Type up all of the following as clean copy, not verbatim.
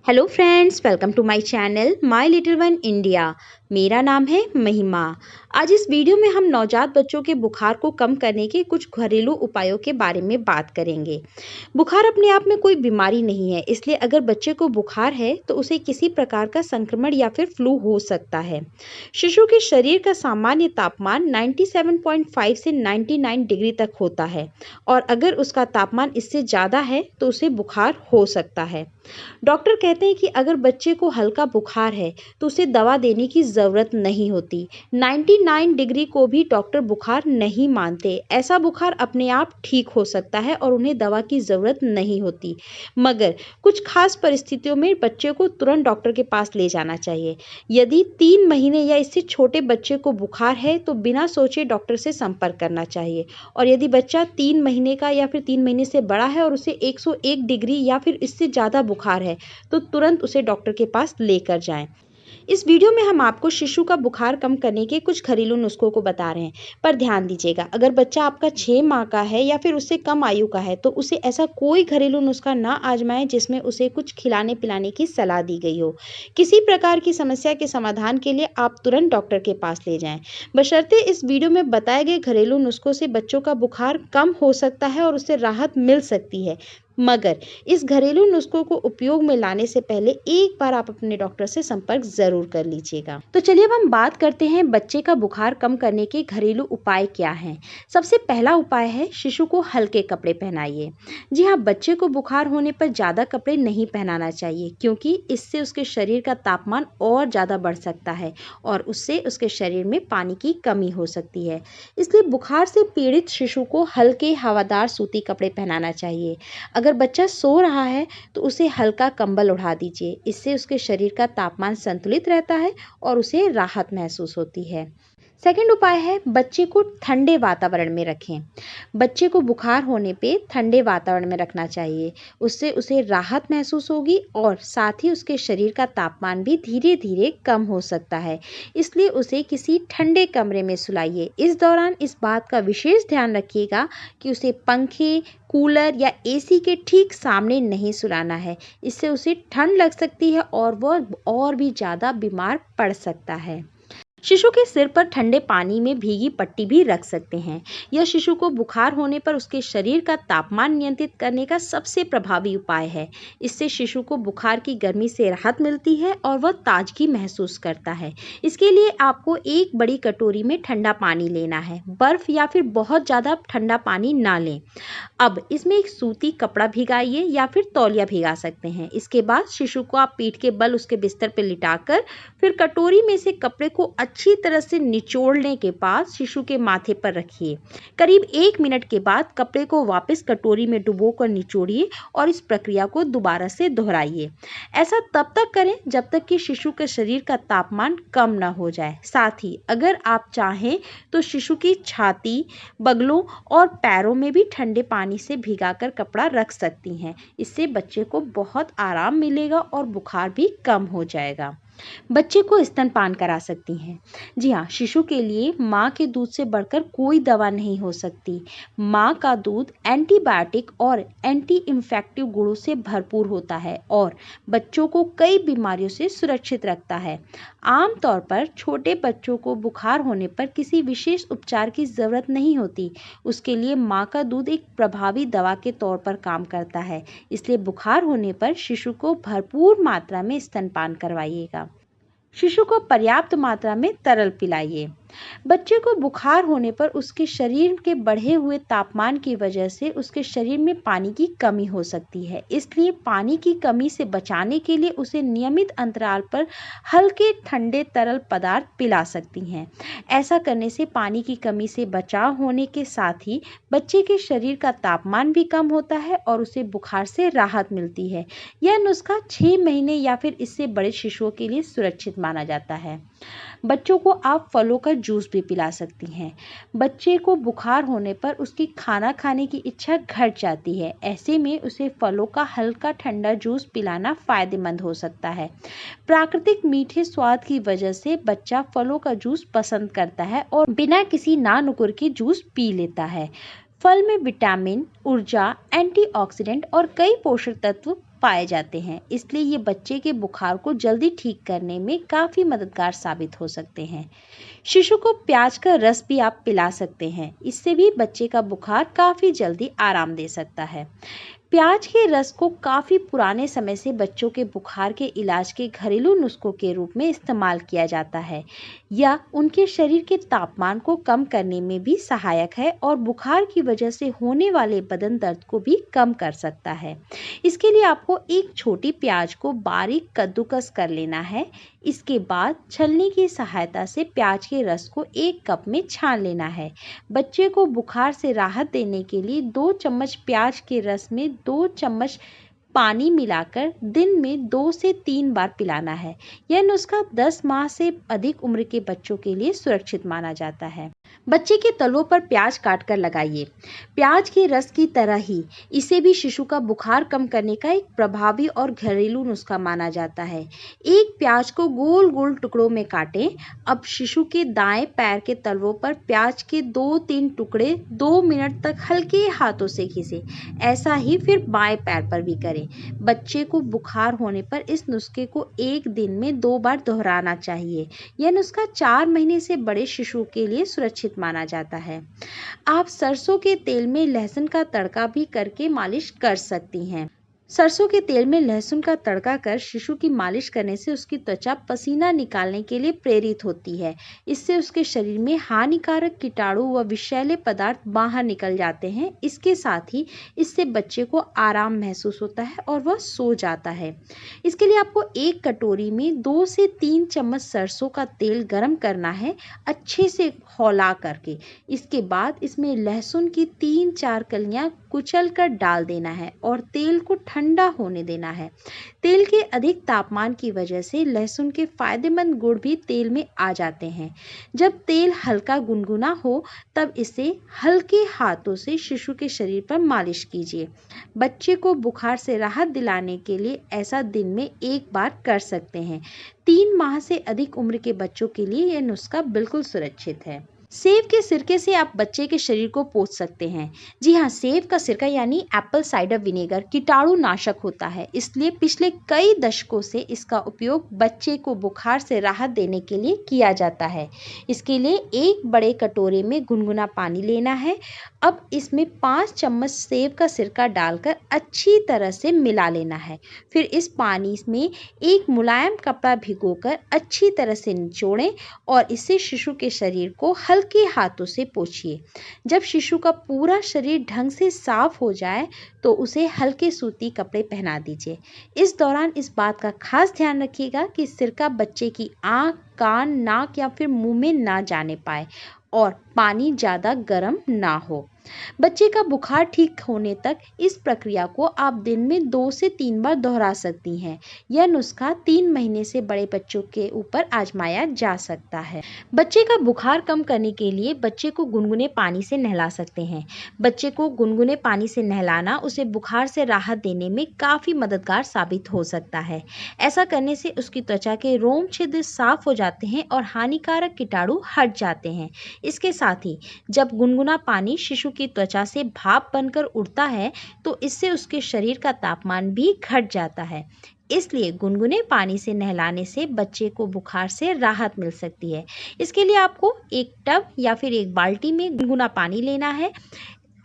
Hello friends, welcome to my channel my little one India. मेरा नाम है महिमा। आज इस वीडियो में हम नवजात बच्चों के बुखार को कम करने के कुछ घरेलू उपायों के बारे में बात करेंगे। बुखार अपने आप में कोई बीमारी नहीं है, इसलिए अगर बच्चे को बुखार है तो उसे किसी प्रकार का संक्रमण या फिर फ्लू हो सकता है। शिशु के शरीर का सामान्य तापमान 97.5 से 99 डिग्री तक होता है और अगर उसका तापमान इससे ज़्यादा है तो उसे बुखार हो सकता है। डॉक्टर कहते हैं कि अगर बच्चे को हल्का बुखार है तो उसे दवा देने की ज़रूरत नहीं होती। 99 डिग्री को भी डॉक्टर बुखार नहीं मानते। ऐसा बुखार अपने आप ठीक हो सकता है और उन्हें दवा की ज़रूरत नहीं होती। मगर कुछ खास परिस्थितियों में बच्चे को तुरंत डॉक्टर के पास ले जाना चाहिए। यदि 3 महीने या इससे छोटे बच्चे को बुखार है तो बिना सोचे डॉक्टर से संपर्क करना चाहिए। और यदि बच्चा 3 महीने का या फिर 3 महीने से बड़ा है और उसे 101 डिग्री या फिर इससे ज़्यादा बुखार है तो तुरंत उसे डॉक्टर के पास लेकर जाएं। इस वीडियो में हम आपको शिशु का बुखार कम करने के कुछ घरेलू नुस्खों को बता रहे हैं, पर ध्यान दीजिएगा, अगर बच्चा आपका 6 माह का है या फिर उससे कम आयु का है तो उसे ऐसा कोई घरेलू नुस्खा ना आजमाएं जिसमें उसे कुछ खिलाने पिलाने की सलाह दी गई हो। किसी प्रकार की समस्या के समाधान के लिए आप तुरंत डॉक्टर के पास ले जाएं। बशर्ते इस वीडियो में बताए गए घरेलू नुस्खों से बच्चों का बुखार कम हो सकता है और उससे राहत मिल सकती है, मगर इस घरेलू नुस्खों को उपयोग में लाने से पहले एक बार आप अपने डॉक्टर से संपर्क जरूर कर लीजिएगा। तो चलिए अब हम बात करते हैं बच्चे का बुखार कम करने के घरेलू उपाय क्या हैं। सबसे पहला उपाय है शिशु को हल्के कपड़े पहनाइए। जी हाँ, बच्चे को बुखार होने पर ज़्यादा कपड़े नहीं पहनाना चाहिए क्योंकि इससे उसके शरीर का तापमान और ज़्यादा बढ़ सकता है और उससे उसके शरीर में पानी की कमी हो सकती है। इसलिए बुखार से पीड़ित शिशु को हल्के हवादार सूती कपड़े पहनाना चाहिए। अगर बच्चा सो रहा है तो उसे हल्का कंबल ओढ़ा दीजिए। इससे उसके शरीर का तापमान संतुलित रहता है और उसे राहत महसूस होती है। सेकंड उपाय है बच्चे को ठंडे वातावरण में रखें। बच्चे को बुखार होने पे ठंडे वातावरण में रखना चाहिए। उससे उसे राहत महसूस होगी और साथ ही उसके शरीर का तापमान भी धीरे धीरे कम हो सकता है। इसलिए उसे किसी ठंडे कमरे में सुलाइए। इस दौरान इस बात का विशेष ध्यान रखिएगा कि उसे पंखे, कूलर या एसी के ठीक सामने नहीं सुलाना है। इससे उसे ठंड लग सकती है और वह और भी ज़्यादा बीमार पड़ सकता है। शिशु के सिर पर ठंडे पानी में भीगी पट्टी भी रख सकते हैं। यह शिशु को बुखार होने पर उसके शरीर का तापमान नियंत्रित करने का सबसे प्रभावी उपाय है। इससे शिशु को बुखार की गर्मी से राहत मिलती है और वह ताजगी महसूस करता है। इसके लिए आपको एक बड़ी कटोरी में ठंडा पानी लेना है। बर्फ या फिर बहुत ज़्यादा ठंडा पानी ना लें। अब इसमें एक सूती कपड़ा भिगाइए या फिर तौलिया भिगा सकते हैं। इसके बाद शिशु को आप पीठ के बल उसके बिस्तर पर लिटाकर फिर कटोरी में से कपड़े को अच्छी तरह से निचोड़ने के बाद शिशु के माथे पर रखिए। करीब 1 मिनट के बाद कपड़े को वापस कटोरी में डुबोकर निचोड़िए और इस प्रक्रिया को दोबारा से दोहराइए। ऐसा तब तक करें जब तक कि शिशु के शरीर का तापमान कम न हो जाए। साथ ही अगर आप चाहें तो शिशु की छाती, बगलों और पैरों में भी ठंडे पानी से भिगाकर कपड़ा रख सकती हैं। इससे बच्चे को बहुत आराम मिलेगा और बुखार भी कम हो जाएगा। बच्चे को स्तनपान करा सकती हैं। जी हाँ, शिशु के लिए माँ के दूध से बढ़कर कोई दवा नहीं हो सकती। माँ का दूध एंटीबायोटिक और एंटी इन्फेक्टिव गुणों से भरपूर होता है और बच्चों को कई बीमारियों से सुरक्षित रखता है। आमतौर पर छोटे बच्चों को बुखार होने पर किसी विशेष उपचार की ज़रूरत नहीं होती। उसके लिए माँ का दूध एक प्रभावी दवा के तौर पर काम करता है। इसलिए बुखार होने पर शिशु को भरपूर मात्रा में स्तनपान करवाइएगा। शिशु को पर्याप्त मात्रा में तरल पिलाइए। बच्चे को बुखार होने पर उसके शरीर के बढ़े हुए तापमान की वजह से उसके शरीर में पानी की कमी हो सकती है। इसलिए पानी की कमी से बचाने के लिए उसे नियमित अंतराल पर हल्के ठंडे तरल पदार्थ पिला सकती हैं। ऐसा करने से पानी की कमी से बचाव होने के साथ ही बच्चे के शरीर का तापमान भी कम होता है और उसे बुखार से राहत मिलती है। यह नुस्खा 6 महीने या फिर इससे बड़े शिशुओं के लिए सुरक्षित माना जाता है। बच्चों को आप फलों का जूस भी पिला सकती हैं। बच्चे को बुखार होने पर उसकी खाना खाने की इच्छा घट जाती है। ऐसे में उसे फलों का हल्का ठंडा जूस पिलाना फायदेमंद हो सकता है। प्राकृतिक मीठे स्वाद की वजह से बच्चा फलों का जूस पसंद करता है और बिना किसी नानुकुर के जूस पी लेता है। फल में विटामिन, ऊर्जा, एंटीऑक्सीडेंट और कई पोषक तत्व पाए जाते हैं, इसलिए ये बच्चे के बुखार को जल्दी ठीक करने में काफ़ी मददगार साबित हो सकते हैं। शिशु को प्याज का रस भी आप पिला सकते हैं, इससे भी बच्चे का बुखार काफ़ी जल्दी आराम दे सकता है। प्याज के रस को काफ़ी पुराने समय से बच्चों के बुखार के इलाज के घरेलू नुस्खों के रूप में इस्तेमाल किया जाता है या उनके शरीर के तापमान को कम करने में भी सहायक है और बुखार की वजह से होने वाले बदन दर्द को भी कम कर सकता है। इसके लिए आपको एक छोटी प्याज को बारीक कद्दूकस कर लेना है। इसके बाद छलनी की सहायता से प्याज के रस को एक कप में छान लेना है। बच्चे को बुखार से राहत देने के लिए 2 चम्मच प्याज के रस में 2 चम्मच पानी मिलाकर दिन में 2 से 3 बार पिलाना है। यह नुस्खा 10 माह से अधिक उम्र के बच्चों के लिए सुरक्षित माना जाता है। बच्चे के तलवों पर प्याज काटकर लगाइए। प्याज के रस की तरह ही इसे भी शिशु का बुखार कम करने का एक प्रभावी और घरेलू नुस्खा माना जाता है। एक प्याज को गोल गोल टुकड़ों में काटें। अब शिशु के दाएं पैर के तलवों पर प्याज के 2-3 टुकड़े 2 मिनट तक हल्के हाथों से घिसें। ऐसा ही फिर बाएं पैर पर भी करें। बच्चे को बुखार होने पर इस नुस्खे को एक दिन में 2 बार दोहराना चाहिए। यह नुस्खा 4 महीने से बड़े शिशु के लिए सुरक्षित माना जाता है। आप सरसों के तेल में लहसुन का तड़का भी करके मालिश कर सकती हैं। सरसों के तेल में लहसुन का तड़का कर शिशु की मालिश करने से उसकी त्वचा पसीना निकालने के लिए प्रेरित होती है। इससे उसके शरीर में हानिकारक कीटाणु व विषैले पदार्थ बाहर निकल जाते हैं। इसके साथ ही इससे बच्चे को आराम महसूस होता है और वह सो जाता है। इसके लिए आपको एक कटोरी में 2 से 3 चम्मच सरसों का तेल गर्म करना है, अच्छे से खौला करके। इसके बाद इसमें लहसुन की 3-4 कलियां कुचल कर डाल देना है और तेल को ठंडा होने देना है। तेल के अधिक तापमान की वजह से लहसुन के फायदेमंद गुण भी तेल में आ जाते हैं। जब तेल हल्का गुनगुना हो तब इसे हल्के हाथों से शिशु के शरीर पर मालिश कीजिए। बच्चे को बुखार से राहत दिलाने के लिए ऐसा दिन में 1 बार कर सकते हैं। 3 माह से अधिक उम्र के बच्चों के लिए यह नुस्खा बिल्कुल सुरक्षित है। सेब के सिरके से आप बच्चे के शरीर को पोंछ सकते हैं। जी हाँ, सेब का सिरका यानी एप्पल साइडर विनेगर कीटाणु नाशक होता है, इसलिए पिछले कई दशकों से इसका उपयोग बच्चे को बुखार से राहत देने के लिए किया जाता है। इसके लिए एक बड़े कटोरे में गुनगुना पानी लेना है। अब इसमें 5 चम्मच सेब का सिरका डालकर अच्छी तरह से मिला लेना है। फिर इस पानी में एक मुलायम कपड़ा भिगोकर अच्छी तरह से निचोड़ें और इससे शिशु के शरीर को हल्के हाथों से पोंछिए। जब शिशु का पूरा शरीर ढंग से साफ हो जाए तो उसे हल्के सूती कपड़े पहना दीजिए। इस दौरान इस बात का खास ध्यान रखिएगा कि सिरका बच्चे की आँख, कान, नाक या फिर मुंह में ना जाने पाए और पानी ज़्यादा गर्म ना हो। बच्चे का बुखार ठीक होने तक इस प्रक्रिया को आप दिन में 2 से 3 बार दोहरा सकती हैं। यह नुस्खा 3 महीने से बड़े बच्चों के ऊपर आजमाया जा सकता है। बच्चे का बुखार कम करने के लिए बच्चे को गुनगुने पानी से नहला सकते हैं। बच्चे को गुनगुने पानी से नहलाना उसे बुखार से राहत देने में काफ़ी मददगार साबित हो सकता है। ऐसा करने से उसकी त्वचा के रोम छिद्र साफ हो जाते हैं और हानिकारक कीटाणु हट जाते हैं। इसके साथ ही जब गुनगुना पानी शिशु की त्वचा से भाप बनकर उड़ता है तो इससे उसके शरीर का तापमान भी घट जाता है। इसलिए गुनगुने पानी से नहलाने से बच्चे को बुखार से राहत मिल सकती है। इसके लिए आपको एक टब या फिर एक बाल्टी में गुनगुना पानी लेना है।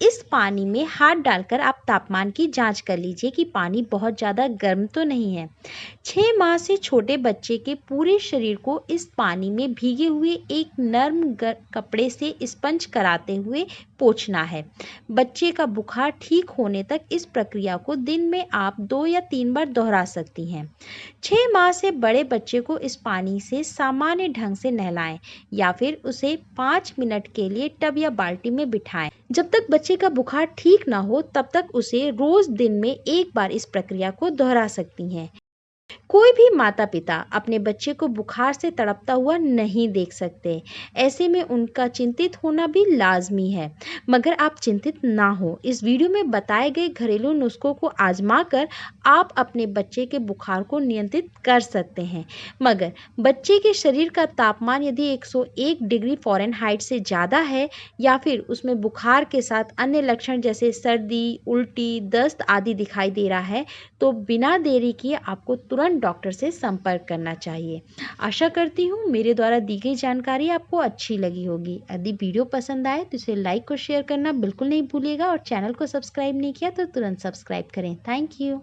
इस पानी में हाथ डालकर आप तापमान की जांच कर लीजिए कि पानी बहुत ज़्यादा गर्म तो नहीं है। 6 माह से छोटे बच्चे के पूरे शरीर को इस पानी में भीगे हुए एक नर्म कपड़े से स्पंज कराते हुए पोंछना है। बच्चे का बुखार ठीक होने तक इस प्रक्रिया को दिन में आप 2 या 3 बार दोहरा सकती हैं। 6 माह से बड़े बच्चे को इस पानी से सामान्य ढंग से नहलाएं या फिर उसे 5 मिनट के लिए टब या बाल्टी में बिठाएं। जब तक बच्चे का बुखार ठीक ना हो तब तक उसे रोज दिन में 1 बार इस प्रक्रिया को दोहरा सकती हैं। कोई भी माता पिता अपने बच्चे को बुखार से तड़पता हुआ नहीं देख सकते। ऐसे में उनका चिंतित होना भी लाजमी है। मगर आप चिंतित ना हो, इस वीडियो में बताए गए घरेलू नुस्खों को आजमा कर आप अपने बच्चे के बुखार को नियंत्रित कर सकते हैं। मगर बच्चे के शरीर का तापमान यदि 101 डिग्री फ़ारेनहाइट से ज़्यादा है या फिर उसमें बुखार के साथ अन्य लक्षण जैसे सर्दी, उल्टी, दस्त आदि दिखाई दे रहा है, तो बिना देरी किए आपको तुरंत डॉक्टर से संपर्क करना चाहिए। आशा करती हूँ मेरे द्वारा दी गई जानकारी आपको अच्छी लगी होगी। यदि वीडियो पसंद आए तो इसे लाइक और शेयर करना बिल्कुल नहीं भूलिएगा और चैनल को सब्सक्राइब नहीं किया तो तुरंत सब्सक्राइब करें। Thank you.